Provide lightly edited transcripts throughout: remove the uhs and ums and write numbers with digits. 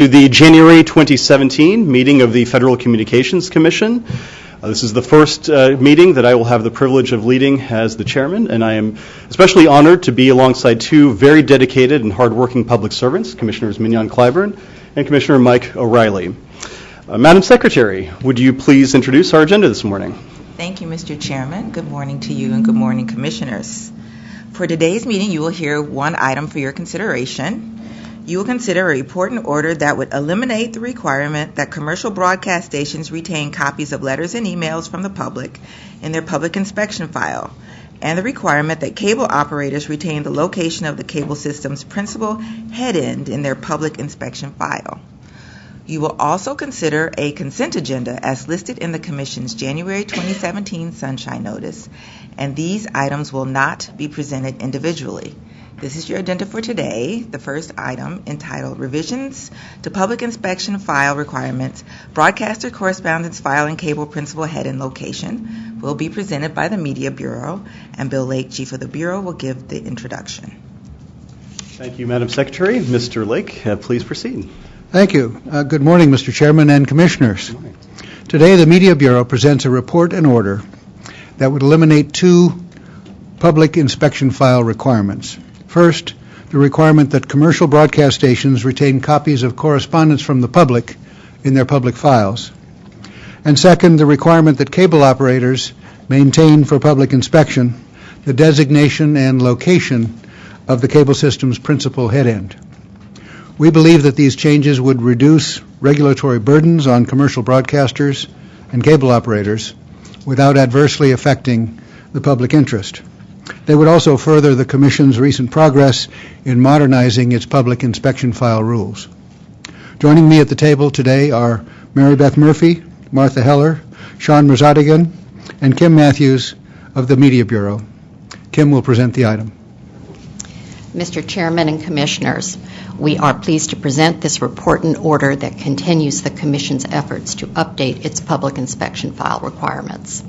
To the January 2017 meeting of the Federal Communications Commission. This is the first meeting that I will have the privilege of leading as the chairman, and I am especially honored to be alongside two very dedicated and hardworking public servants, Commissioners Mignon Clyburn and Commissioner Mike O'Reilly. Madam Secretary, would you please introduce our agenda this morning? Thank you, Mr. Chairman. Good morning to you and good morning, Commissioners. For today's meeting, you will hear one item for your consideration. You will consider a report and order that would eliminate the requirement that commercial broadcast stations retain copies of letters and emails from the public in their public inspection file, and the requirement that cable operators retain the location of the cable system's principal head end in their public inspection file. You will also consider a consent agenda as listed in the Commission's January 2017 Sunshine Notice, and these items will not be presented individually. This is your agenda for today. The first item, entitled Revisions to Public Inspection File Requirements, Broadcaster Correspondence File and Cable Principal Head and Location, will be presented by the Media Bureau, and Bill Lake, Chief of the Bureau, will give the introduction. Thank you, Madam Secretary. Mr. Lake, please proceed. Thank you. Good morning, Mr. Chairman and Commissioners. Good morning. Today, the Media Bureau presents a report and order that would eliminate two public inspection file requirements. First, the requirement that commercial broadcast stations retain copies of correspondence from the public in their public files. And second, the requirement that cable operators maintain for public inspection the designation and location of the cable system's principal head end. We believe that these changes would reduce regulatory burdens on commercial broadcasters and cable operators without adversely affecting the public interest. They would also further the Commission's recent progress in modernizing its public inspection file rules. Joining me at the table today are Mary Beth Murphy, Martha Heller, Sean Merzadigan, and Kim Matthews of the Media Bureau. Kim will present the item. Mr. Chairman and Commissioners, we are pleased to present this report and order that continues the Commission's efforts to update its public inspection file requirements.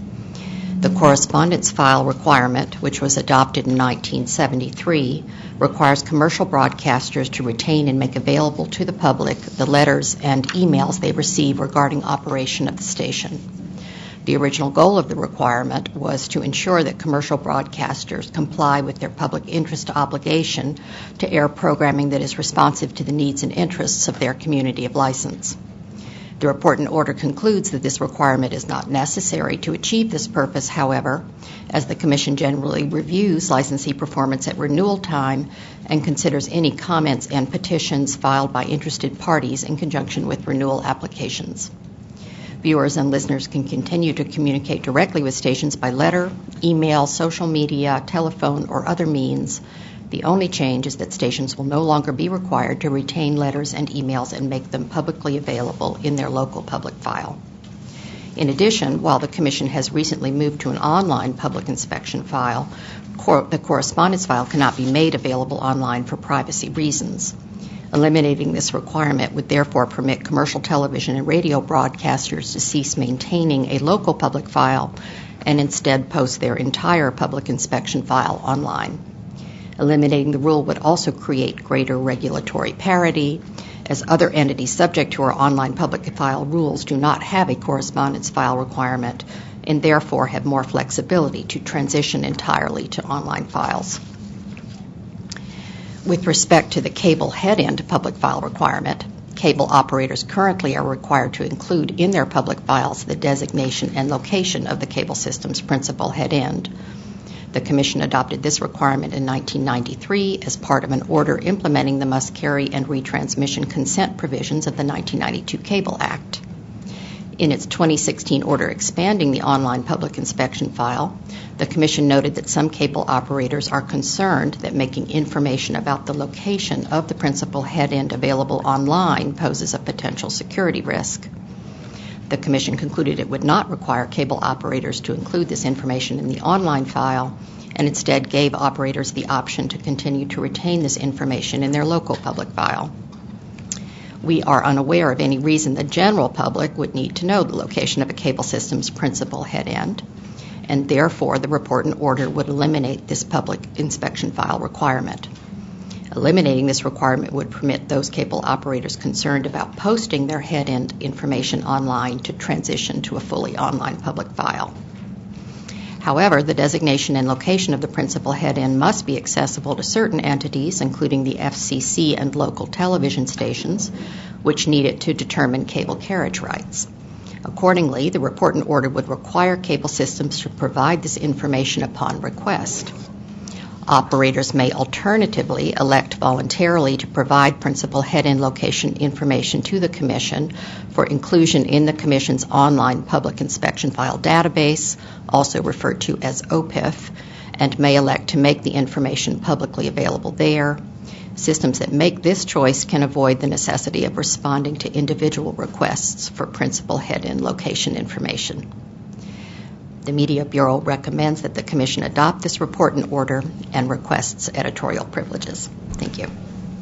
The correspondence file requirement, which was adopted in 1973, requires commercial broadcasters to retain and make available to the public the letters and emails they receive regarding operation of the station. The original goal of the requirement was to ensure that commercial broadcasters comply with their public interest obligation to air programming that is responsive to the needs and interests of their community of license. The report and order concludes that this requirement is not necessary to achieve this purpose, however, as the Commission generally reviews licensee performance at renewal time and considers any comments and petitions filed by interested parties in conjunction with renewal applications. Viewers and listeners can continue to communicate directly with stations by letter, email, social media, telephone, or other means. The only change is that stations will no longer be required to retain letters and emails and make them publicly available in their local public file. In addition, while the Commission has recently moved to an online public inspection file, the correspondence file cannot be made available online for privacy reasons. Eliminating this requirement would therefore permit commercial television and radio broadcasters to cease maintaining a local public file and instead post their entire public inspection file online. Eliminating the rule would also create greater regulatory parity, as other entities subject to our online public file rules do not have a correspondence file requirement and therefore have more flexibility to transition entirely to online files. With respect to the cable head-end public file requirement, cable operators currently are required to include in their public files the designation and location of the cable system's principal head end. The Commission adopted this requirement in 1993 as part of an order implementing the must-carry and retransmission consent provisions of the 1992 Cable Act. In its 2016 order expanding the online public inspection file, the Commission noted that some cable operators are concerned that making information about the location of the principal head end available online poses a potential security risk. The Commission concluded it would not require cable operators to include this information in the online file and instead gave operators the option to continue to retain this information in their local public file. We are unaware of any reason the general public would need to know the location of a cable system's principal head end, and therefore the report and order would eliminate this public inspection file requirement. Eliminating this requirement would permit those cable operators concerned about posting their head-end information online to transition to a fully online public file. However, the designation and location of the principal head-end must be accessible to certain entities, including the FCC and local television stations, which need it to determine cable carriage rights. Accordingly, the report and order would require cable systems to provide this information upon request. Operators may alternatively elect voluntarily to provide principal head-end location information to the Commission for inclusion in the Commission's online public inspection file database, also referred to as OPIF, and may elect to make the information publicly available there. Systems that make this choice can avoid the necessity of responding to individual requests for principal head-end location information. The Media Bureau recommends that the Commission adopt this report and order and requests editorial privileges. Thank you.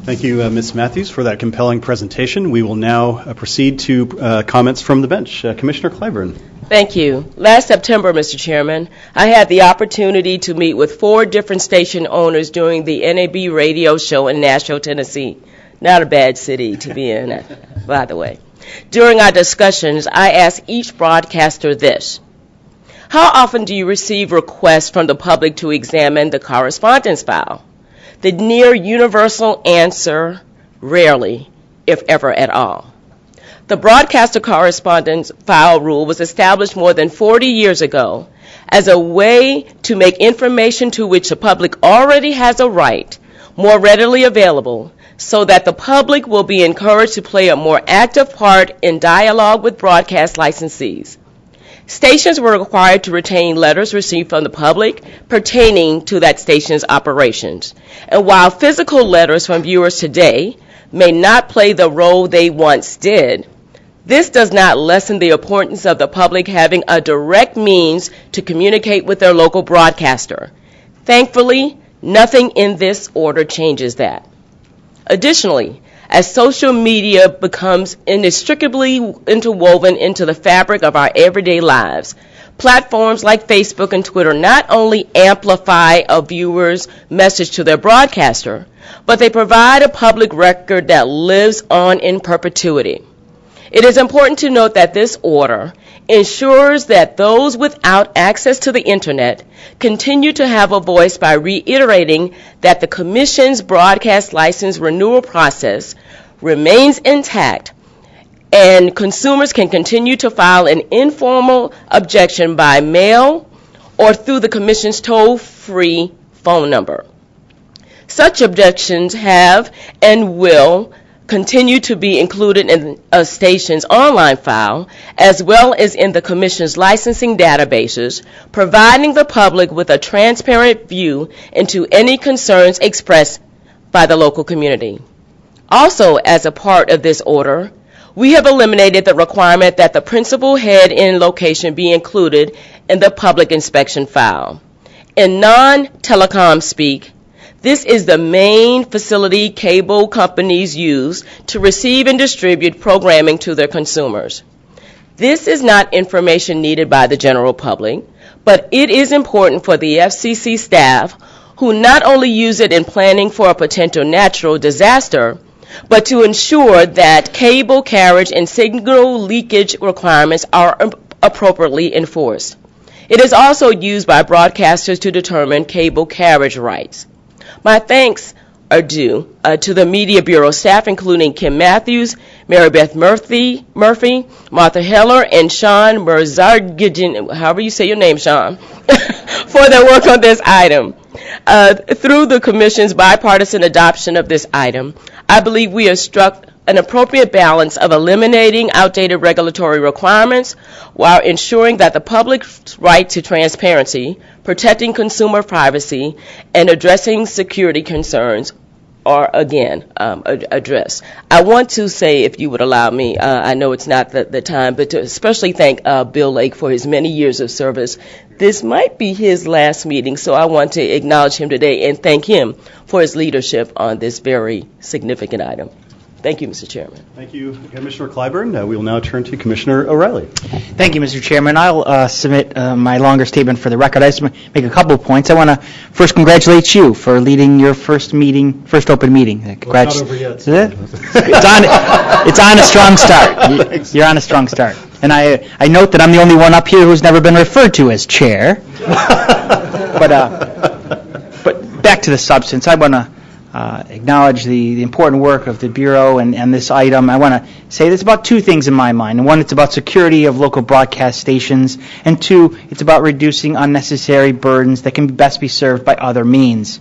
Thank you, Ms. Matthews, for that compelling presentation. We will now proceed to comments from the bench. Commissioner Clyburn. Thank you. Last September, Mr. Chairman, I had the opportunity to meet with 4 different station owners during the NAB radio show in Nashville, Tennessee. Not a bad city to be in, by the way. During our discussions, I asked each broadcaster this: how often do you receive requests from the public to examine the correspondence file? The near universal answer, rarely, if ever at all. The broadcaster correspondence file rule was established more than 40 years ago as a way to make information to which the public already has a right more readily available, so that the public will be encouraged to play a more active part in dialogue with broadcast licensees. Stations were required to retain letters received from the public pertaining to that station's operations. And while physical letters from viewers today may not play the role they once did, this does not lessen the importance of the public having a direct means to communicate with their local broadcaster. Thankfully, nothing in this order changes that. Additionally, as social media becomes inextricably interwoven into the fabric of our everyday lives, platforms like Facebook and Twitter not only amplify a viewer's message to their broadcaster, but they provide a public record that lives on in perpetuity. It is important to note that this order ensures that those without access to the Internet continue to have a voice by reiterating that the Commission's broadcast license renewal process remains intact and consumers can continue to file an informal objection by mail or through the Commission's toll-free phone number. Such objections have and will continue to be included in a station's online file, as well as in the Commission's licensing databases, providing the public with a transparent view into any concerns expressed by the local community. Also, as a part of this order, we have eliminated the requirement that the principal head-end location be included in the public inspection file. In non-telecom speak, this is the main facility cable companies use to receive and distribute programming to their consumers. This is not information needed by the general public, but it is important for the FCC staff who not only use it in planning for a potential natural disaster, but to ensure that cable carriage and signal leakage requirements are appropriately enforced. It is also used by broadcasters to determine cable carriage rights. My thanks are due to the Media Bureau staff, including Kim Matthews, Mary Beth Murphy, Martha Heller, and Sean Merzargidin, however you say your name, Sean, for their work on this item. Through the Commission's bipartisan adoption of this item, I believe we have struck an appropriate balance of eliminating outdated regulatory requirements while ensuring that the public's right to transparency, protecting consumer privacy, and addressing security concerns are, again, addressed. I want to say, if you would allow me, I know it's not the time, but to especially thank Bill Lake for his many years of service. This might be his last meeting, so I want to acknowledge him today and thank him for his leadership on this very significant item. Thank you, Mr. Chairman. Thank you, Commissioner Clyburn. We will now turn to Commissioner O'Reilly. Thank you, Mr. Chairman. I'll submit my longer statement for the record. I just want to make a couple of points. I want to first congratulate you for leading your first open meeting. Well, it's not over yet. Is it? It's on a strong start. You're on a strong start. And I note that I'm the only one up here who's never been referred to as chair. But back to the substance. I want to acknowledge the important work of the Bureau and this item. I want to say there's about two things in my mind. One, it's about security of local broadcast stations, and two, it's about reducing unnecessary burdens that can best be served by other means.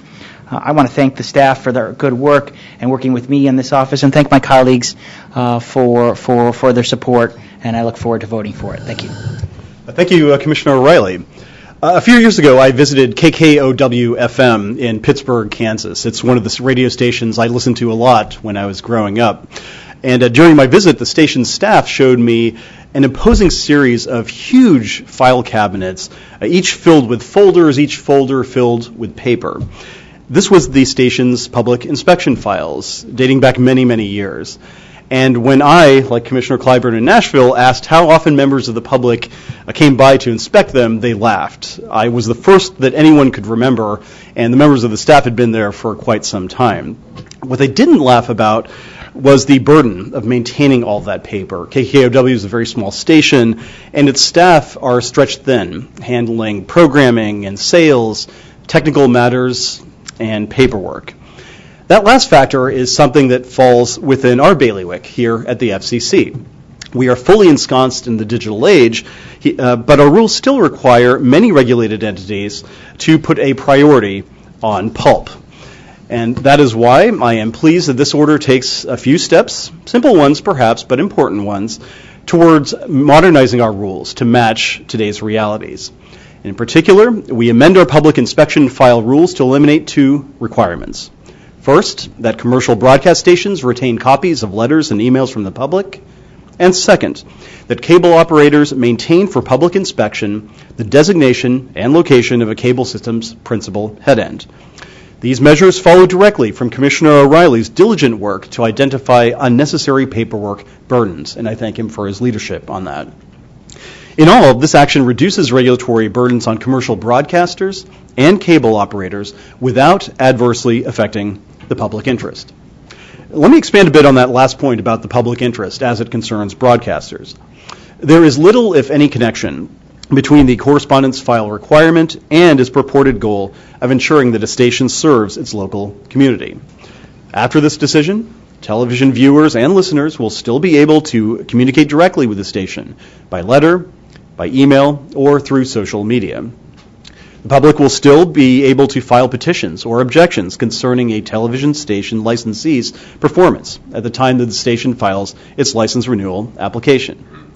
I want to thank the staff for their good work and working with me in this office, and thank my colleagues for their support, and I look forward to voting for it. Thank you. Thank you, Commissioner O'Reilly. A few years ago, I visited KKOW-FM in Pittsburgh, Kansas. It's one of the radio stations I listened to a lot when I was growing up. And during my visit, the station's staff showed me an imposing series of huge file cabinets, each filled with folders, each folder filled with paper. This was the station's public inspection files, dating back many, many years. And when I, like Commissioner Clyburn in Nashville, asked how often members of the public came by to inspect them, they laughed. I was the first that anyone could remember, and the members of the staff had been there for quite some time. What they didn't laugh about was the burden of maintaining all that paper. KKOW is a very small station, and its staff are stretched thin, handling programming and sales, technical matters, and paperwork. That last factor is something that falls within our bailiwick here at the FCC. We are fully ensconced in the digital age, but our rules still require many regulated entities to put a priority on pulp. And that is why I am pleased that this order takes a few steps, simple ones perhaps, but important ones, towards modernizing our rules to match today's realities. In particular, we amend our public inspection file rules to eliminate two requirements. First, that commercial broadcast stations retain copies of letters and emails from the public. And second, that cable operators maintain for public inspection the designation and location of a cable system's principal head end. These measures follow directly from Commissioner O'Reilly's diligent work to identify unnecessary paperwork burdens, and I thank him for his leadership on that. In all, this action reduces regulatory burdens on commercial broadcasters and cable operators without adversely affecting the public interest. Let me expand a bit on that last point about the public interest as it concerns broadcasters. There is little, if any, connection between the correspondence file requirement and its purported goal of ensuring that a station serves its local community. After this decision, television viewers and listeners will still be able to communicate directly with the station by letter, by email, or through social media. The public will still be able to file petitions or objections concerning a television station licensee's performance at the time that the station files its license renewal application.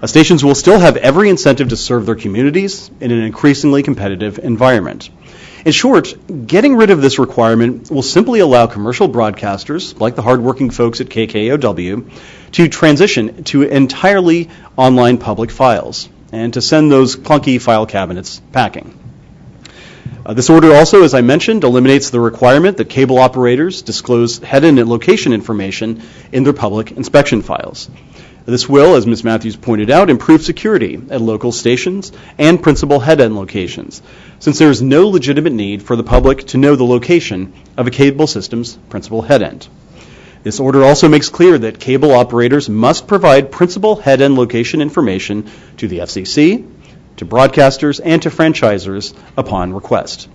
Stations will still have every incentive to serve their communities in an increasingly competitive environment. In short, getting rid of this requirement will simply allow commercial broadcasters, like the hardworking folks at KKOW, to transition to entirely online public files and to send those clunky file cabinets packing. This order also, as I mentioned, eliminates the requirement that cable operators disclose head-end and location information in their public inspection files. This will, as Ms. Matthews pointed out, improve security at local stations and principal head-end locations, since there is no legitimate need for the public to know the location of a cable system's principal head-end. This order also makes clear that cable operators must provide principal head-end location information to the FCC, to broadcasters, and to franchisors upon request.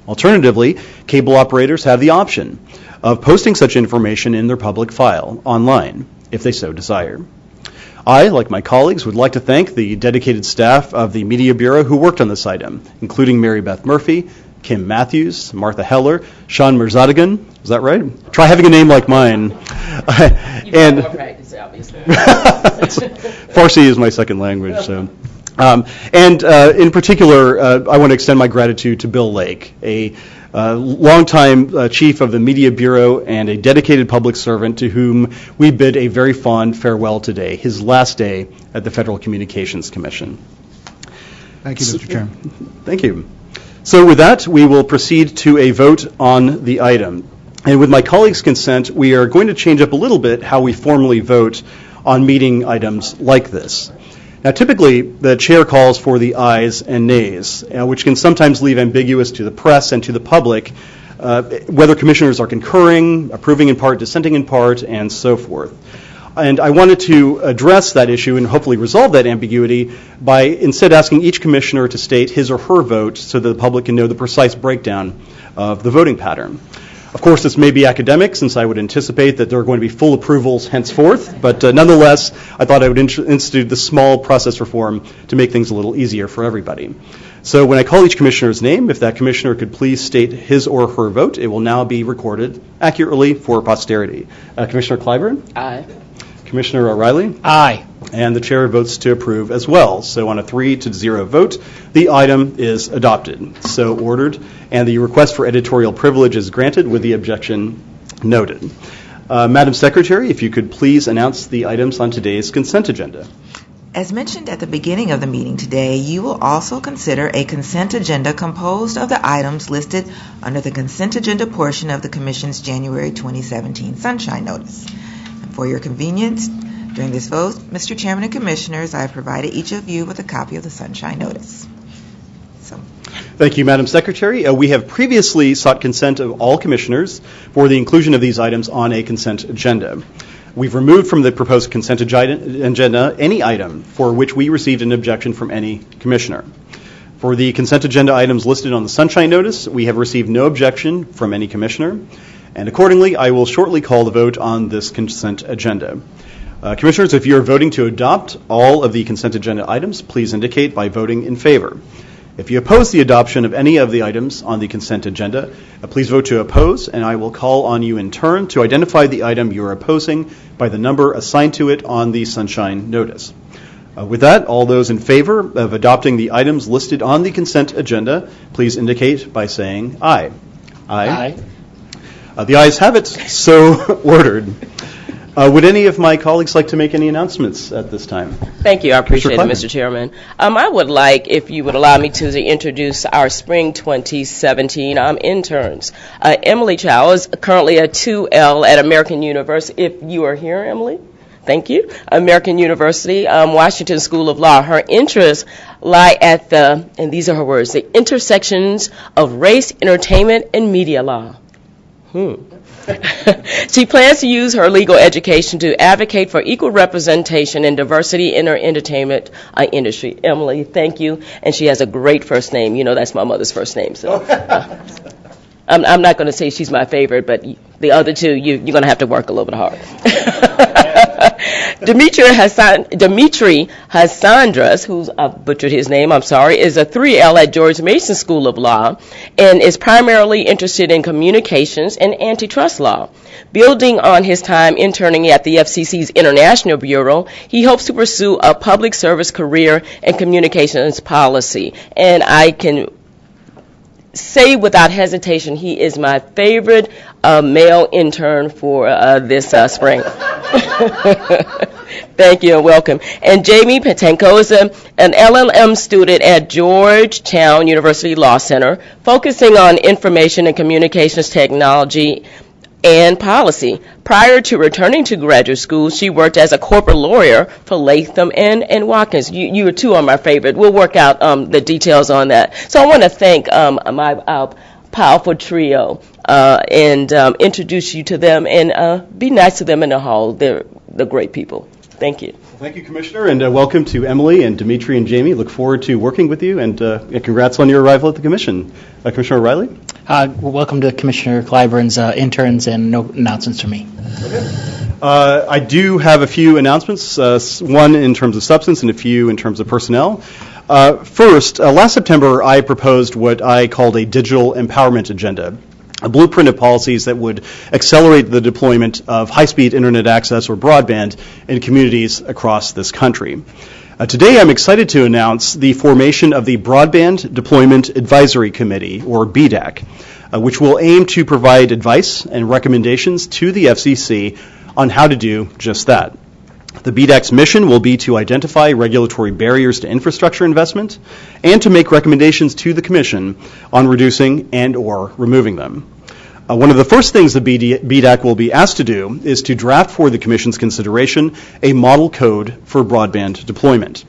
Alternatively, cable operators have the option of posting such information in their public file online, if they so desire. I, like my colleagues, would like to thank the dedicated staff of the Media Bureau who worked on this item, including Mary Beth Murphy, Kim Matthews, Martha Heller, Sean Mirzadigan. Is that right? Try having a name like mine. And more practice, obviously. Farsi is my second language, so. In particular, I want to extend my gratitude to Bill Lake, a longtime chief of the Media Bureau and a dedicated public servant to whom we bid a very fond farewell today, his last day at the Federal Communications Commission. Thank you, Mr. Chairman. Thank you. So with that, we will proceed to a vote on the item. And with my colleagues' consent, we are going to change up a little bit how we formally vote on meeting items like this. Now, typically, the chair calls for the ayes and nays, which can sometimes leave ambiguous to the press and to the public whether commissioners are concurring, approving in part, dissenting in part, and so forth. And I wanted to address that issue and hopefully resolve that ambiguity by instead asking each commissioner to state his or her vote so that the public can know the precise breakdown of the voting pattern. Of course, this may be academic, since I would anticipate that there are going to be full approvals henceforth, but nonetheless, I thought I would institute this small process reform to make things a little easier for everybody. So when I call each commissioner's name, if that commissioner could please state his or her vote, it will now be recorded accurately for posterity. Commissioner Clyburn? Aye. Commissioner O'Reilly? Aye. And the chair votes to approve as well. So on a 3-0 vote, the item is adopted. So ordered, and the request for editorial privilege is granted with the objection noted. Madam Secretary, if you could please announce the items on today's consent agenda. As mentioned at the beginning of the meeting today, you will also consider a consent agenda composed of the items listed under the consent agenda portion of the Commission's January 2017 Sunshine Notice. And for your convenience, during this vote, Mr. Chairman and Commissioners, I have provided each of you with a copy of the Sunshine Notice. Thank you, Madam Secretary. We have previously sought consent of all commissioners for the inclusion of these items on a consent agenda. We've removed from the proposed consent agenda any item for which we received an objection from any commissioner. For the consent agenda items listed on the Sunshine Notice, we have received no objection from any commissioner, and accordingly, I will shortly call the vote on this consent agenda. Commissioners, if you are voting to adopt all of the consent agenda items, please indicate by voting in favor. If you oppose the adoption of any of the items on the consent agenda, please vote to oppose, and I will call on you in turn to identify the item you are opposing by the number assigned to it on the Sunshine Notice. With that, all those in favor of adopting the items listed on the consent agenda, please indicate by saying aye. Aye. Aye. The ayes have it, so ordered. Would any of my colleagues like to make any announcements at this time? Thank you. I appreciate it, Mr. Chairman. I would like, if you would allow me to introduce our Spring 2017 interns. Emily Chow is currently a 2L at American University. If you are here, Emily, thank you. American University, Washington School of Law. Her interests lie at and these are her words, the intersections of race, entertainment, and media law. She plans to use her legal education to advocate for equal representation and diversity in her entertainment industry. Emily, thank you. And she has a great first name. You know, that's my mother's first name. So I'm not going to say she's my favorite, but the other two, you're going to have to work a little bit hard. Dimitri Hassandras, who's I've butchered his name, I'm sorry, is a 3L at George Mason School of Law and is primarily interested in communications and antitrust law. Building on his time interning at the FCC's International Bureau, he hopes to pursue a public service career in communications policy. And I can say without hesitation, he is my favorite male intern for this spring. Thank you and welcome. And Jamie Patenko is an LLM student at Georgetown University Law Center, focusing on information and communications technology and policy. Prior to returning to graduate school, she worked as a corporate lawyer for Latham and Watkins. You two are my favorite. We'll work out the details on that. So I want to thank my powerful trio and introduce you to them and be nice to them in the hall. They're great people. Thank you. Thank you, Commissioner, and welcome to Emily and Dimitri and Jamie. Look forward to working with you, and congrats on your arrival at the Commission. Commissioner O'Reilly? Welcome to Commissioner Clyburn's interns, and no announcements from me. Okay. I do have a few announcements, one in terms of substance and a few in terms of personnel. First, last September, I proposed what I called a digital empowerment agenda, a blueprint of policies that would accelerate the deployment of high-speed internet access or broadband in communities across this country. Today, I'm excited to announce the formation of the Broadband Deployment Advisory Committee, or BDAC, which will aim to provide advice and recommendations to the FCC on how to do just that. The BDAC's mission will be to identify regulatory barriers to infrastructure investment and to make recommendations to the Commission on reducing and or removing them. One of the first things the BDAC will be asked to do is to draft for the Commission's consideration a model code for broadband deployment.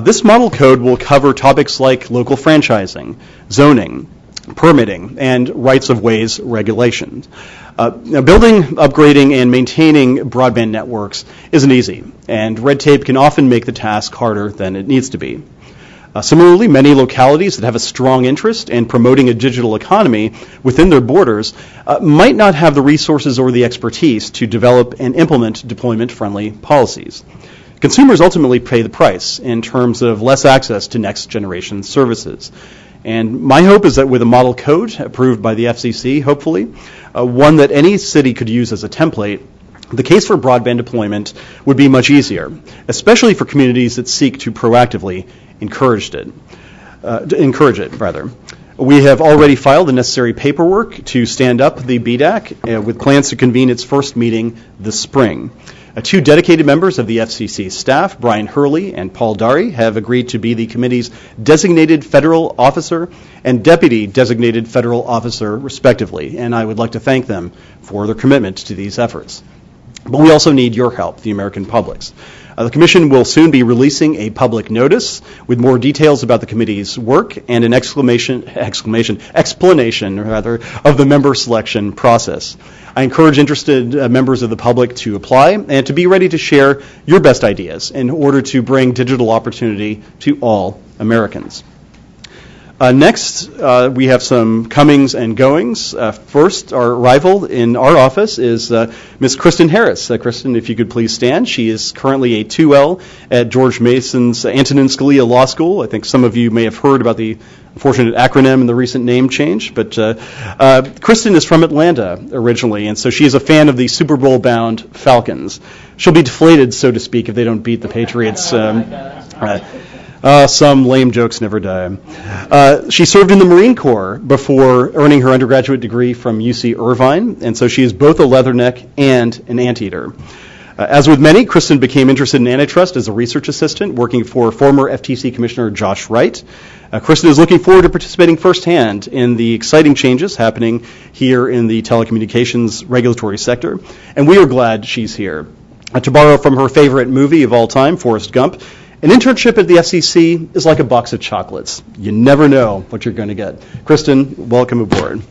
This model code will cover topics like local franchising, zoning, permitting, and rights-of-ways regulations. Now, building, upgrading, and maintaining broadband networks isn't easy, and red tape can often make the task harder than it needs to be. Similarly, many localities that have a strong interest in promoting a digital economy within their borders might not have the resources or the expertise to develop and implement deployment-friendly policies. Consumers ultimately pay the price in terms of less access to next-generation services. And my hope is that with a model code approved by the FCC, hopefully, one that any city could use as a template, the case for broadband deployment would be much easier, especially for communities that seek to proactively encourage it. We have already filed the necessary paperwork to stand up the BDAC with plans to convene its first meeting this spring. Two dedicated members of the FCC staff, Brian Hurley and Paul Dari, have agreed to be the committee's designated federal officer and deputy designated federal officer, respectively, and I would like to thank them for their commitment to these efforts. But we also need your help, the American public's. The Commission will soon be releasing a public notice with more details about the committee's work and an explanation of the member selection process. I encourage interested members of the public to apply and to be ready to share your best ideas in order to bring digital opportunity to all Americans. Next, we have some comings and goings. First, our arrival in our office is Ms. Kristen Harris. Kristen, if you could please stand. She is currently a 2L at George Mason's Antonin Scalia Law School. I think some of you may have heard about the unfortunate acronym and the recent name change, but Kristen is from Atlanta originally, and so she is a fan of the Super Bowl-bound Falcons. She'll be deflated, so to speak, if they don't beat the Patriots. Some lame jokes never die. She served in the Marine Corps before earning her undergraduate degree from UC Irvine, and so she is both a leatherneck and an anteater. As with many, Kristen became interested in antitrust as a research assistant, working for former FTC Commissioner Josh Wright. Kristen is looking forward to participating firsthand in the exciting changes happening here in the telecommunications regulatory sector, and we are glad she's here. To borrow from her favorite movie of all time, Forrest Gump, an internship at the FCC is like a box of chocolates. You never know what you're going to get. Kristen, welcome aboard.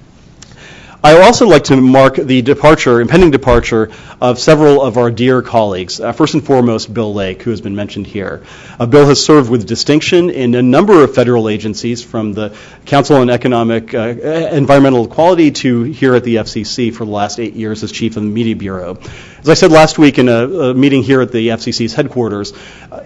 I would also like to mark the impending departure of several of our dear colleagues. First and foremost, Bill Lake, who has been mentioned here. Bill has served with distinction in a number of federal agencies, from the Council on Economic Environmental Equality to here at the FCC for the last 8 years as chief of the Media Bureau. As I said last week in a meeting here at the FCC's headquarters,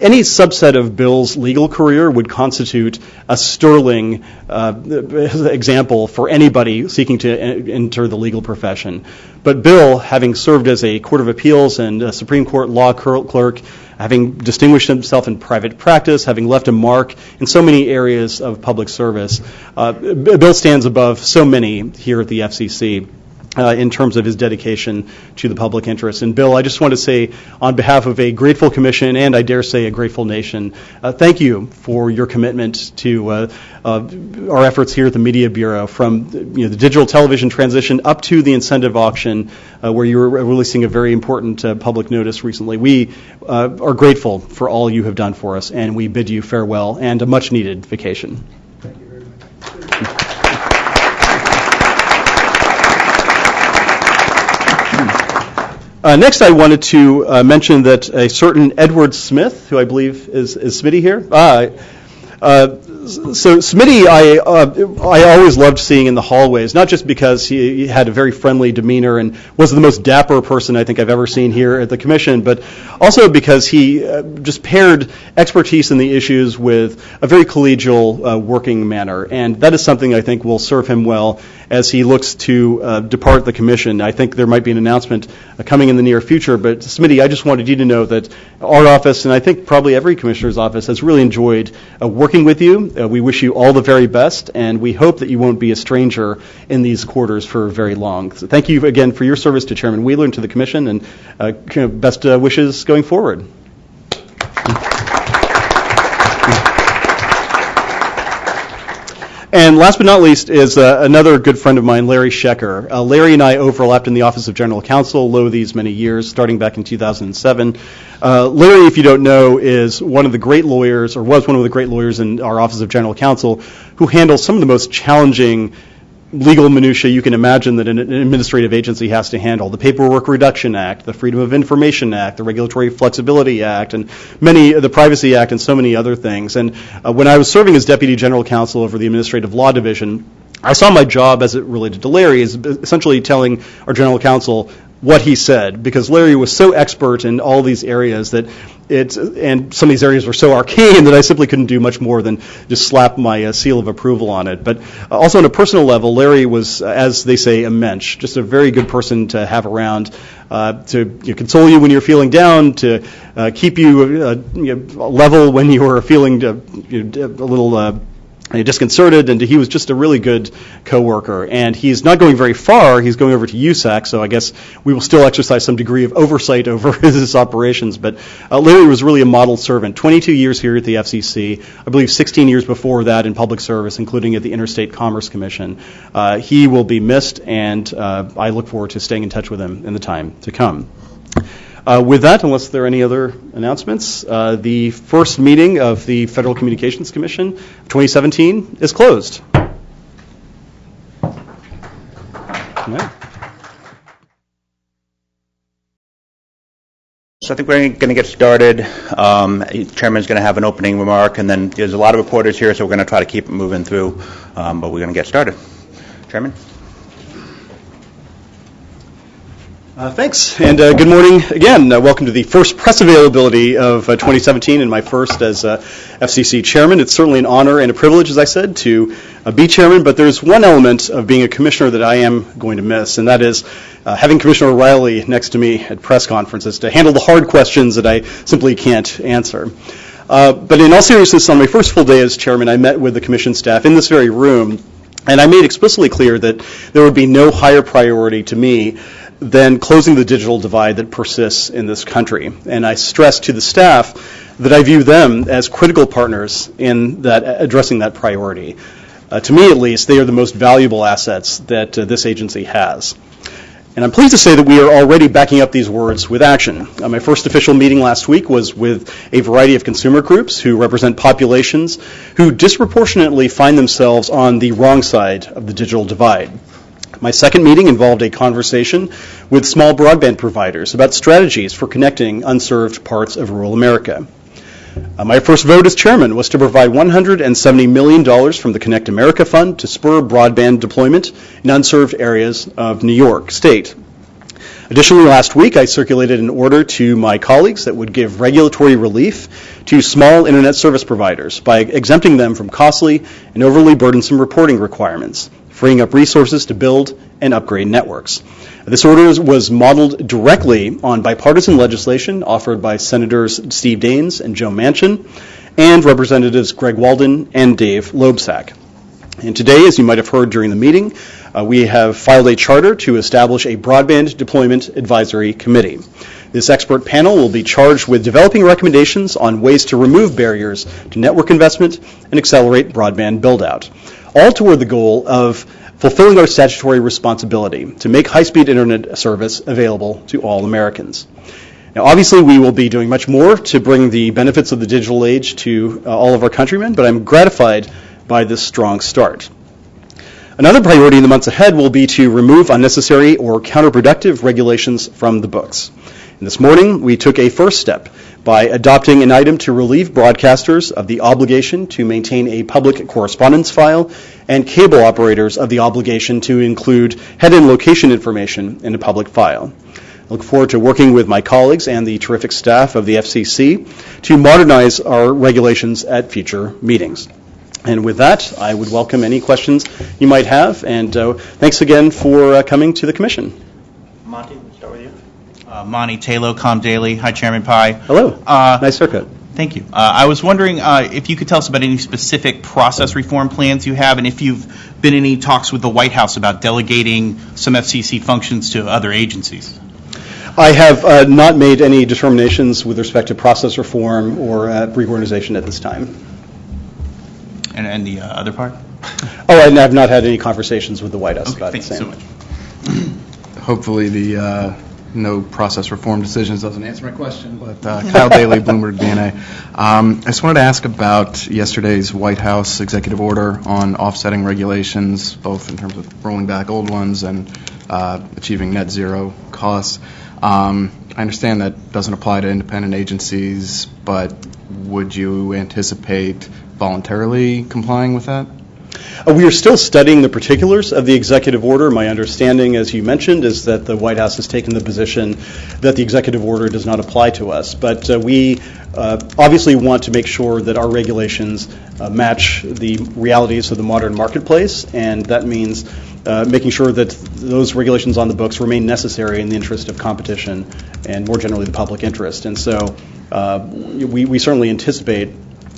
any subset of Bill's legal career would constitute a sterling example for anybody seeking to enter the legal profession. But Bill, having served as a Court of Appeals and a Supreme Court law clerk, having distinguished himself in private practice, having left a mark in so many areas of public service, Bill stands above so many here at the FCC. In terms of his dedication to the public interest. And Bill, I just want to say on behalf of a grateful commission and I dare say a grateful nation, thank you for your commitment to our efforts here at the Media Bureau, from the digital television transition up to the incentive auction where you were releasing a very important public notice recently. We are grateful for all you have done for us, and we bid you farewell and a much needed vacation. Thank you very much. Next, I wanted to mention that a certain Edward Smith, who I believe is Smitty here. So Smitty, I always loved seeing in the hallways, not just because he had a very friendly demeanor and was the most dapper person I think I've ever seen here at the Commission, but also because he just paired expertise in the issues with a very collegial working manner, and that is something I think will serve him well as he looks to depart the Commission. I think there might be an announcement coming in the near future, but Smitty, I just wanted you to know that our office, and I think probably every Commissioner's office, has really enjoyed working with you. We wish you all the very best, and we hope that you won't be a stranger in these quarters for very long. So thank you again for your service to Chairman Wheeler and to the Commission, and best wishes going forward. And last but not least is another good friend of mine, Larry Shecker. Larry and I overlapped in the Office of General Counsel, these many years, starting back in 2007. Larry, if you don't know, is one of the great lawyers, or was one of the great lawyers in our Office of General Counsel, who handles some of the most challenging legal minutiae you can imagine that an administrative agency has to handle. The Paperwork Reduction Act, the Freedom of Information Act, the Regulatory Flexibility Act, and the Privacy Act, and so many other things. And when I was serving as Deputy General Counsel over the Administrative Law Division, I saw my job as it related to Larry as essentially telling our General Counsel what he said, because Larry was so expert in all these areas that and some of these areas were so arcane that I simply couldn't do much more than just slap my seal of approval on it. But also on a personal level, Larry was, as they say, a mensch, just a very good person to have around, to console you when you're feeling down, to keep you level when you were feeling a little disconcerted, and he was just a really good coworker. And he's not going very far. He's going over to USAC, so I guess we will still exercise some degree of oversight over his operations. But Larry was really a model servant. 22 years here at the FCC, I believe 16 years before that in public service, including at the Interstate Commerce Commission. He will be missed, and I look forward to staying in touch with him in the time to come. With that, unless there are any other announcements, the first meeting of the Federal Communications Commission of 2017 is closed. All right. So I think we're going to get started. The chairman's going to have an opening remark, and then there's a lot of reporters here, so we're going to try to keep it moving through, but we're going to get started. Chairman? Thanks, and good morning again. Welcome to the first press availability of 2017 and my first as FCC chairman. It's certainly an honor and a privilege, as I said, to be chairman, but there's one element of being a commissioner that I am going to miss, and that is having Commissioner O'Reilly next to me at press conferences to handle the hard questions that I simply can't answer. But in all seriousness, on my first full day as chairman, I met with the commission staff in this very room, and I made explicitly clear that there would be no higher priority to me than closing the digital divide that persists in this country. And I stressed to the staff that I view them as critical partners in that addressing that priority. To me, at least, they are the most valuable assets that this agency has. And I'm pleased to say that we are already backing up these words with action. My first official meeting last week was with a variety of consumer groups who represent populations who disproportionately find themselves on the wrong side of the digital divide. My second meeting involved a conversation with small broadband providers about strategies for connecting unserved parts of rural America. My first vote as chairman was to provide $170 million from the Connect America Fund to spur broadband deployment in unserved areas of New York State. Additionally, last week I circulated an order to my colleagues that would give regulatory relief to small internet service providers by exempting them from costly and overly burdensome reporting requirements, freeing up resources to build and upgrade networks. This order was modeled directly on bipartisan legislation offered by Senators Steve Daines and Joe Manchin and Representatives Greg Walden and Dave Loebsack. And today, as you might have heard during the meeting, we have filed a charter to establish a Broadband Deployment Advisory Committee. This expert panel will be charged with developing recommendations on ways to remove barriers to network investment and accelerate broadband build-out, all toward the goal of fulfilling our statutory responsibility to make high-speed internet service available to all Americans. Now, obviously, we will be doing much more to bring the benefits of the digital age to all of our countrymen, but I'm gratified by this strong start. Another priority in the months ahead will be to remove unnecessary or counterproductive regulations from the books. And this morning, we took a first step by adopting an item to relieve broadcasters of the obligation to maintain a public correspondence file and cable operators of the obligation to include head-end location information in a public file. I look forward to working with my colleagues and the terrific staff of the FCC to modernize our regulations at future meetings. And with that, I would welcome any questions you might have, and thanks again for coming to the Commission. Monty, we'll start with you. Monty Taylor, ComDaily. Hi, Chairman Pai. Hello. Nice haircut. Thank you. I was wondering if you could tell us about any specific process reform plans you have, and if you've been in any talks with the White House about delegating some FCC functions to other agencies. I have not made any determinations with respect to process reform or reorganization at this time. And the other part? Oh, and I've not had any conversations with the White House Okay, about the thank you same. so much. Hopefully the no process reform decisions doesn't answer my question, but Kyle Daly, Bloomberg BNA. I just wanted to ask about yesterday's White House executive order on offsetting regulations, both in terms of rolling back old ones and achieving net zero costs. I understand that doesn't apply to independent agencies, but would you anticipate voluntarily complying with that? We are still studying the particulars of the executive order. My understanding, as you mentioned, is that the White House has taken the position that the executive order does not apply to us. But we obviously want to make sure that our regulations match the realities of the modern marketplace, and that means making sure that those regulations on the books remain necessary in the interest of competition and more generally the public interest. And so we certainly anticipate,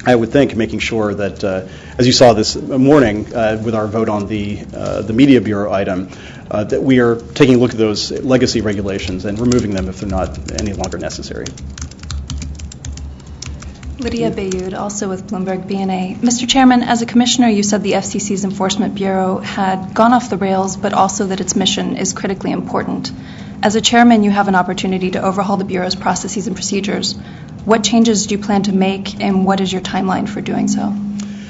I would think, making sure that, as you saw this morning with our vote on the Media Bureau item, that we are taking a look at those legacy regulations and removing them if they're not any longer necessary. Lydia Bayud, also with Bloomberg BNA. Mr. Chairman, as a commissioner, you said the FCC's Enforcement Bureau had gone off the rails, but also that its mission is critically important. As a chairman, you have an opportunity to overhaul the Bureau's processes and procedures. What changes do you plan to make, and what is your timeline for doing so?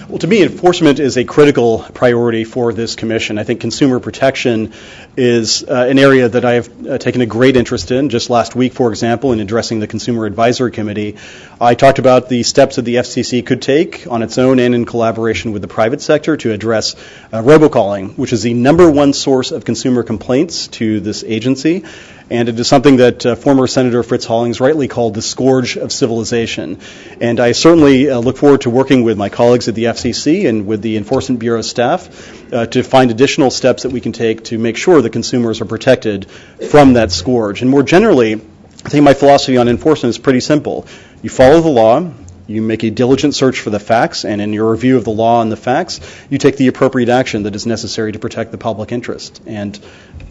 Well, to me, enforcement is a critical priority for this commission. I think consumer protection is an area that I have taken a great interest in. Just last week, for example, in addressing the Consumer Advisory Committee, I talked about the steps that the FCC could take on its own and in collaboration with the private sector to address robocalling, which is the number one source of consumer complaints to this agency. And it is something that former Senator Fritz Hollings rightly called the scourge of civilization. And I certainly look forward to working with my colleagues at the FCC and with the Enforcement Bureau staff to find additional steps that we can take to make sure that consumers are protected from that scourge. And more generally, I think my philosophy on enforcement is pretty simple. You follow the law, you make a diligent search for the facts, and in your review of the law and the facts, you take the appropriate action that is necessary to protect the public interest. And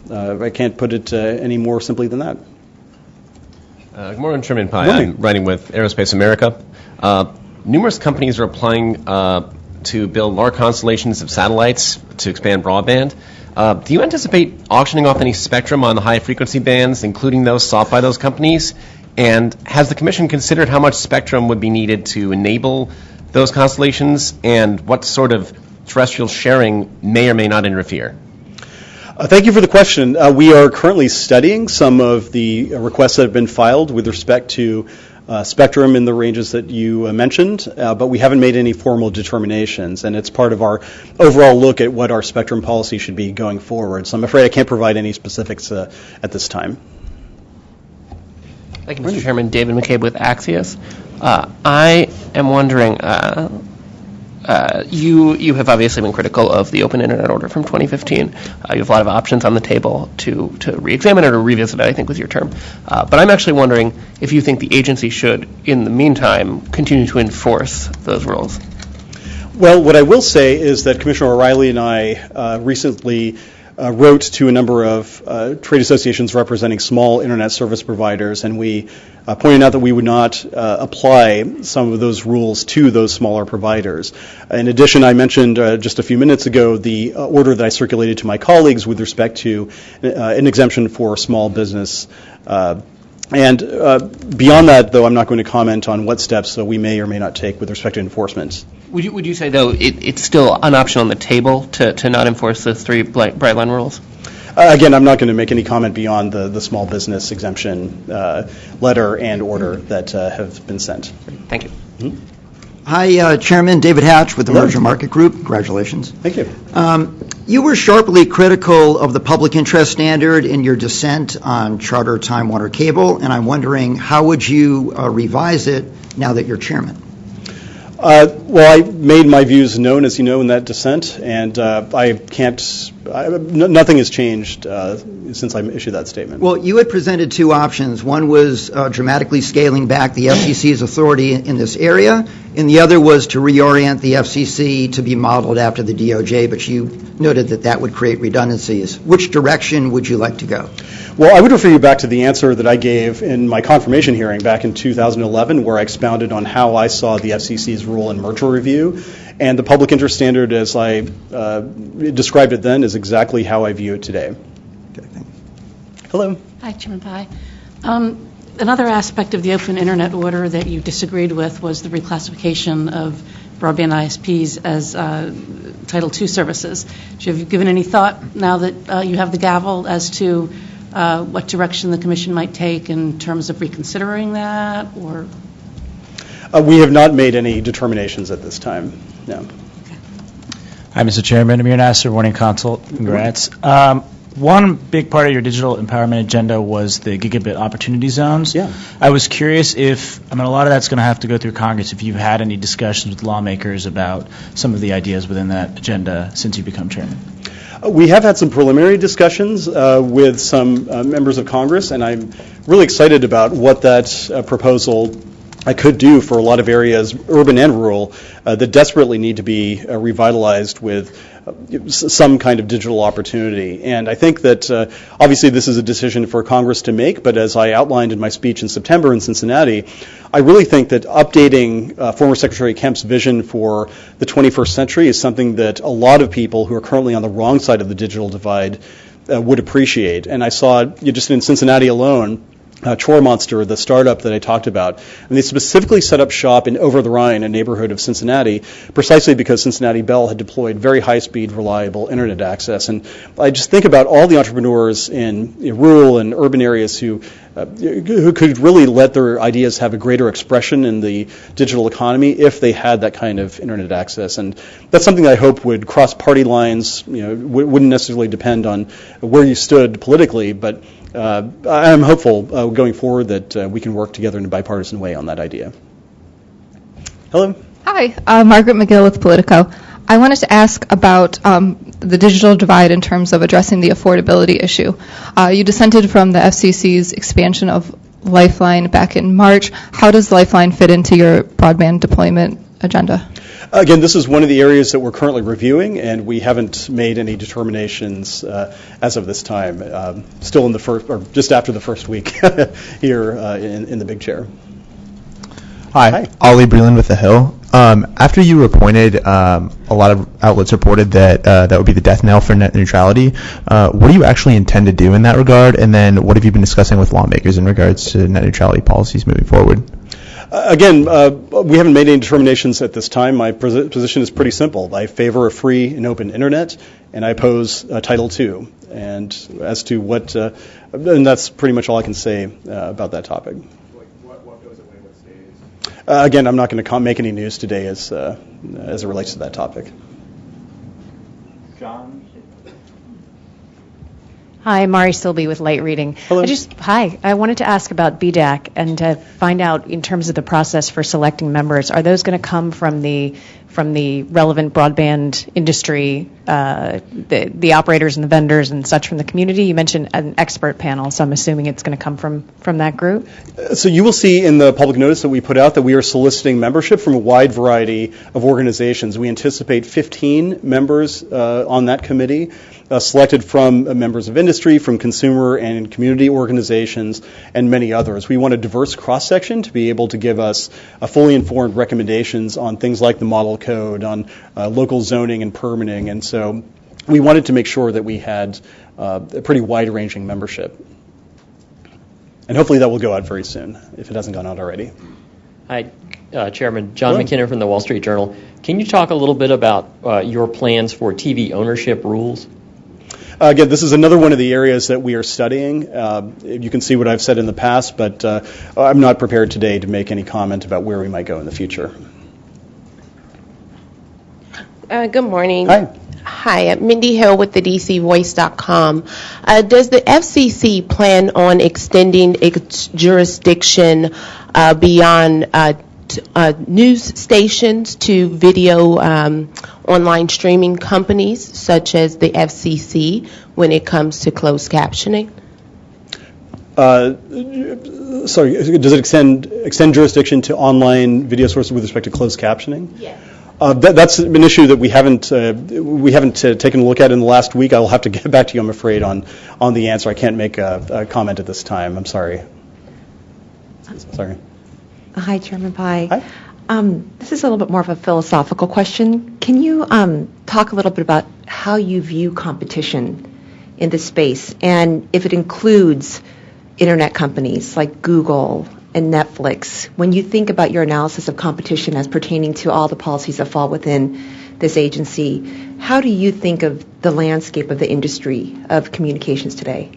I can't put it any more simply than that. Good morning, Chairman Pai. I'm writing with Aerospace America. Numerous companies are applying to build large constellations of satellites to expand broadband. Do you anticipate auctioning off any spectrum on the high-frequency bands, including those sought by those companies? And has the Commission considered how much spectrum would be needed to enable those constellations, and what sort of terrestrial sharing may or may not interfere? Thank you for the question. We are currently studying some of the requests that have been filed with respect to spectrum in the ranges that you mentioned, but we haven't made any formal determinations, and it's part of our overall look at what our spectrum policy should be going forward. So I'm afraid I can't provide any specifics at this time. Thank you, Mr. Chairman. David McCabe with Axios. I am wondering, you have obviously been critical of the Open Internet Order from 2015. You have a lot of options on the table to re-examine it or revisit it, I think was your term. But I'm actually wondering if you think the agency should, in the meantime, continue to enforce those rules. Well, what I will say is that Commissioner O'Reilly and I recently wrote to a number of trade associations representing small internet service providers, and we pointed out that we would not apply some of those rules to those smaller providers. In addition, I mentioned just a few minutes ago the order that I circulated to my colleagues with respect to an exemption for small business. And beyond that, though, I'm not going to comment on what steps we may or may not take with respect to enforcement. Would you say, though, it's still an option on the table to not enforce those three bright line rules? Again, I'm not going to make any comment beyond the small business exemption letter and order that have been sent. Thank you. Mm-hmm. Hi, Chairman David Hatch with the Merger Market Group. Congratulations. Thank you. You were sharply critical of the public interest standard in your dissent on Charter Time Warner Cable, and I'm wondering how would you revise it now that you're chairman? Well, I made my views known, as you know, in that dissent, and nothing has changed since I issued that statement. Well, you had presented two options. One was dramatically scaling back the FCC's authority in this area, and the other was to reorient the FCC to be modeled after the DOJ, but you noted that that would create redundancies. Which direction would you like to go? Well, I would refer you back to the answer that I gave in my confirmation hearing back in 2011, where I expounded on how I saw the FCC's role in merger review. And the public interest standard, as I described it then, is exactly how I view it today. Hello. Hi, Chairman Pai. Another aspect of the open internet order that you disagreed with was the reclassification of broadband ISPs as Title II services. Have you given any thought, now that you have the gavel, as to what direction the Commission might take in terms of reconsidering that? Or we have not made any determinations at this time, no. Hi, Mr. Chairman. Amir Nasser, Warning Consult. Congrats. One big part of your digital empowerment agenda was the gigabit opportunity zones. Yeah. I was curious if, a lot of that's going to have to go through Congress, if you've had any discussions with lawmakers about some of the ideas within that agenda since you become chairman. We have had some preliminary discussions with some members of Congress, and I'm really excited about what that proposal could do for a lot of areas, urban and rural, that desperately need to be revitalized with some kind of digital opportunity. And I think that obviously this is a decision for Congress to make, but as I outlined in my speech in September in Cincinnati, I really think that updating former Secretary Kemp's vision for the 21st century is something that a lot of people who are currently on the wrong side of the digital divide would appreciate. And I saw just in Cincinnati alone, Chore Monster, the startup that I talked about, and they specifically set up shop in Over the Rhine, a neighborhood of Cincinnati, precisely because Cincinnati Bell had deployed very high-speed, reliable internet access. And I just think about all the entrepreneurs in rural and urban areas who could really let their ideas have a greater expression in the digital economy if they had that kind of internet access. And that's something I hope would cross party lines. Wouldn't necessarily depend on where you stood politically, but I'm hopeful going forward that we can work together in a bipartisan way on that idea. Hello. Hi, Margaret McGill with Politico. I wanted to ask about the digital divide in terms of addressing the affordability issue. You dissented from the FCC's expansion of Lifeline back in March. How does Lifeline fit into your broadband deployment agenda? Again, this is one of the areas that we're currently reviewing, and we haven't made any determinations as of this time. Still in the first, or just after the first week here in the big chair. Hi. Ollie Breland with The Hill. After you were appointed, a lot of outlets reported that that would be the death knell for net neutrality. What do you actually intend to do in that regard? And then what have you been discussing with lawmakers in regards to net neutrality policies moving forward? Again, we haven't made any determinations at this time. My position is pretty simple. I favor a free and open internet, and I oppose Title II. And as to what, and that's pretty much all I can say about that topic. What goes away, what stays? Again, I'm not going to make any news today as it relates to that topic. John? Hi, Mari Silby with Light Reading. Hello. I wanted to ask about BDAC and to find out in terms of the process for selecting members. Are those going to come from the relevant broadband industry, the operators and the vendors and such from the community? You mentioned an expert panel, so I'm assuming it's going to come from that group. So you will see in the public notice that we put out that we are soliciting membership from a wide variety of organizations. We anticipate 15 members on that committee. Selected from members of industry, from consumer and community organizations, and many others. We want a diverse cross-section to be able to give us fully informed recommendations on things like the model code, on local zoning and permitting, and so we wanted to make sure that we had a pretty wide-ranging membership. And hopefully that will go out very soon, if it hasn't gone out already. Hi, Chairman. John McKinnon from the Wall Street Journal. Can you talk a little bit about your plans for TV ownership rules? Again, this is another one of the areas that we are studying. You can see what I've said in the past, but I'm not prepared today to make any comment about where we might go in the future. Good morning. Hi. Hi, Mindy Hill with the DCVoice.com. Does the FCC plan on extending its jurisdiction beyond news stations to video online streaming companies such as the FCC when it comes to closed captioning? Sorry, does it extend jurisdiction to online video sources with respect to closed captioning? Yes. That's an issue that we haven't taken a look at in the last week. I will have to get back to you, I'm afraid, on the answer. I can't make a comment at this time. I'm sorry. Sorry. Hi, Chairman Pai. Hi. This is a little bit more of a philosophical question. Can you talk a little bit about how you view competition in this space, and if it includes internet companies like Google and Netflix, when you think about your analysis of competition as pertaining to all the policies that fall within this agency, how do you think of the landscape of the industry of communications today?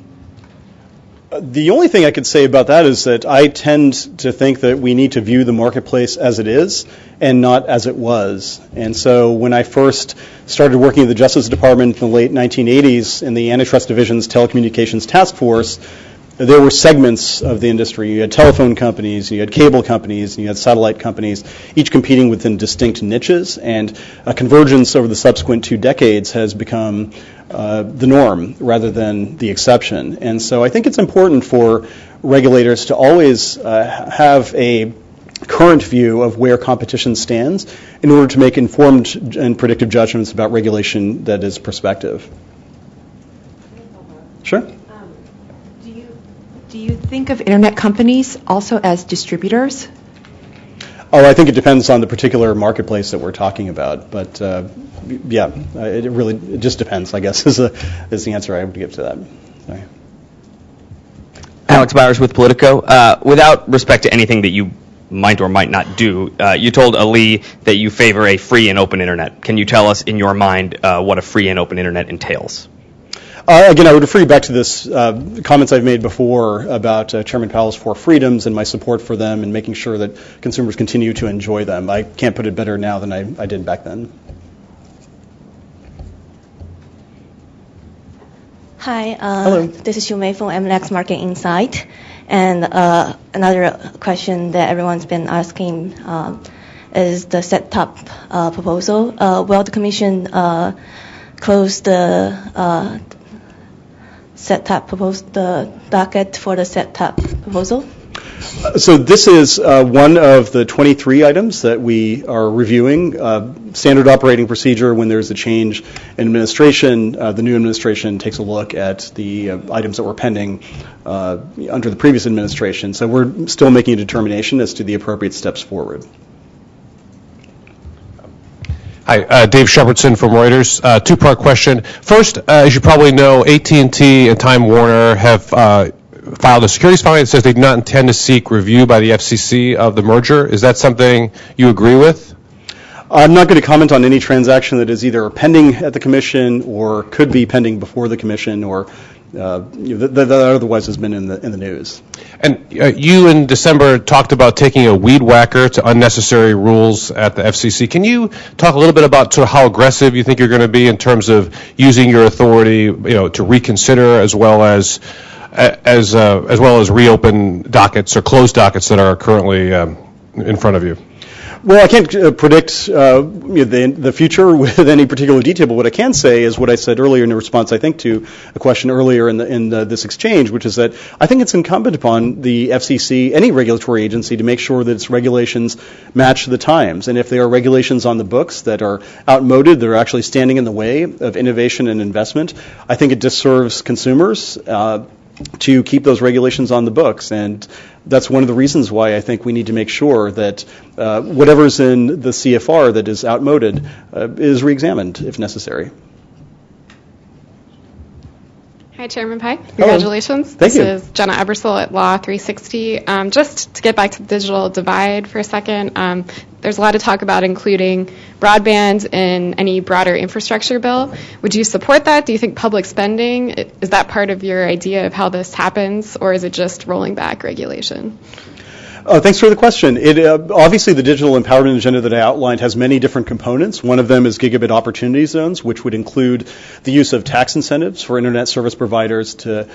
The only thing I could say about that is that I tend to think that we need to view the marketplace as it is and not as it was. And so when I first started working at the Justice Department in the late 1980s in the Antitrust Division's Telecommunications Task Force, there were segments of the industry. You had telephone companies, you had cable companies, and you had satellite companies, each competing within distinct niches, and a convergence over the subsequent 2 decades has become the norm rather than the exception. And so I think it's important for regulators to always have a current view of where competition stands in order to make informed and predictive judgments about regulation that is prospective. Sure. Do you think of internet companies also as distributors? Oh, I think it depends on the particular marketplace that we're talking about. But yeah, it just depends, I guess, is the answer I would give to that. Sorry. Alex Bowers with Politico. Without respect to anything that you might or might not do, you told Ali that you favor a free and open internet. Can you tell us, in your mind, what a free and open internet entails? Again, I would refer you back to this comments I've made before about Chairman Powell's 4 freedoms and my support for them and making sure that consumers continue to enjoy them. I can't put it better now than I did back then. Hi, Hello. This is Shumei from MLX Market Insight. And another question that everyone's been asking is the set-top proposal. Will the Commission close the the docket for the set-top proposal? So this is one of the 23 items that we are reviewing. Standard operating procedure, when there's a change in administration, the new administration takes a look at the items that were pending under the previous administration. So we're still making a determination as to the appropriate steps forward. Hi, Dave Shepardson from Reuters. 2-part question. First, as you probably know, AT&T and Time Warner have filed a securities filing that says they do not intend to seek review by the FCC of the merger. Is that something you agree with? I'm not going to comment on any transaction that is either pending at the Commission or could be pending before the Commission or that otherwise has been in the news. And you in December talked about taking a weed whacker to unnecessary rules at the FCC. Can you talk a little bit about sort of how aggressive you think you're going to be in terms of using your authority, to reconsider as well as reopen dockets or close dockets that are currently in front of you? Well, I can't predict the future with any particular detail, but what I can say is what I said earlier in response, I think, to a question earlier in this exchange, which is that I think it's incumbent upon the FCC, any regulatory agency, to make sure that its regulations match the times. And if there are regulations on the books that are outmoded, that are actually standing in the way of innovation and investment, I think it disserves consumers to keep those regulations on the books. And that's one of the reasons why I think we need to make sure that whatever's in the CFR that is outmoded is reexamined if necessary. Hi, Chairman Pai. Congratulations. Thank you. This is Jenna Ebersole at Law 360. Just to get back to the digital divide for a second, there's a lot of talk about including broadband in any broader infrastructure bill. Would you support that? Do you think public spending, is that part of your idea of how this happens, or is it just rolling back regulation? Thanks for the question. Obviously, the digital empowerment agenda that I outlined has many different components. One of them is gigabit opportunity zones, which would include the use of tax incentives for internet service providers to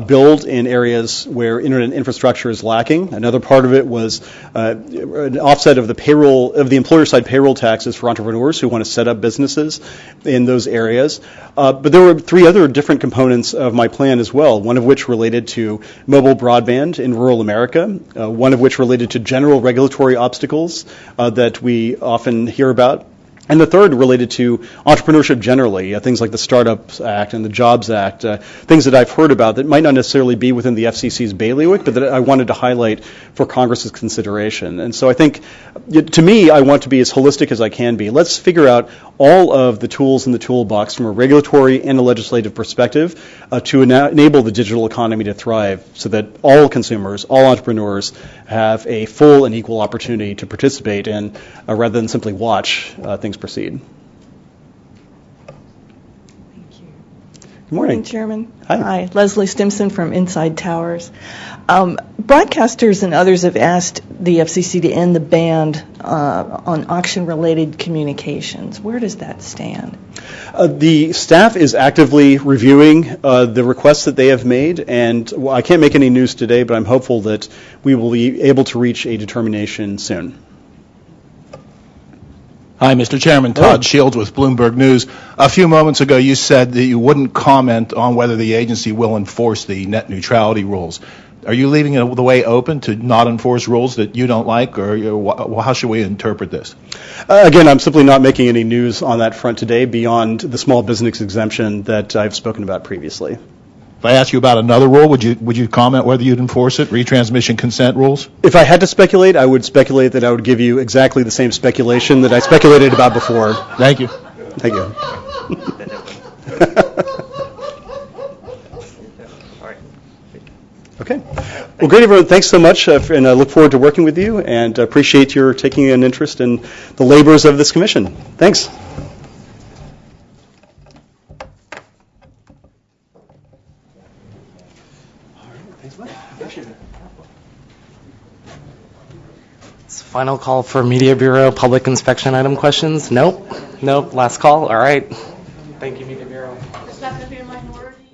build in areas where internet infrastructure is lacking. Another part of it was an offset of the employer-side payroll taxes for entrepreneurs who want to set up businesses in those areas. But there were 3 other different components of my plan as well, one of which related to mobile broadband in rural America, one of which related to general regulatory obstacles that we often hear about, And the third related to entrepreneurship generally, things like the Startups Act and the Jobs Act, things that I've heard about that might not necessarily be within the FCC's bailiwick, but that I wanted to highlight for Congress's consideration. And so I think, to me, I want to be as holistic as I can be. Let's figure out all of the tools in the toolbox from a regulatory and a legislative perspective to enable the digital economy to thrive so that all consumers, all entrepreneurs have a full and equal opportunity to participate in rather than simply watch things proceed. Good morning. Chairman. Hi. Leslie Stimson from Inside Towers. Broadcasters and others have asked the FCC to end the ban on auction-related communications. Where does that stand? The staff is actively reviewing the requests that they have made, and I can't make any news today, but I'm hopeful that we will be able to reach a determination soon. Hi, Mr. Chairman. Todd Shields with Bloomberg News. A few moments ago, you said that you wouldn't comment on whether the agency will enforce the net neutrality rules. Are you leaving the way open to not enforce rules that you don't like, or how should we interpret this? Again, I'm simply not making any news on that front today beyond the small business exemption that I've spoken about previously. If I ask you about another rule, would you comment whether you'd enforce it, retransmission consent rules? If I had to speculate, I would speculate that I would give you exactly the same speculation that I speculated about before. Thank you. Thank you. Okay. Well, great, everyone. Thanks so much, and I look forward to working with you, and appreciate your taking an interest in the labors of this commission. Thanks. Final call for Media Bureau public inspection item questions? Nope. Last call. All right. Thank you, Media Bureau. Is that going to be a minority?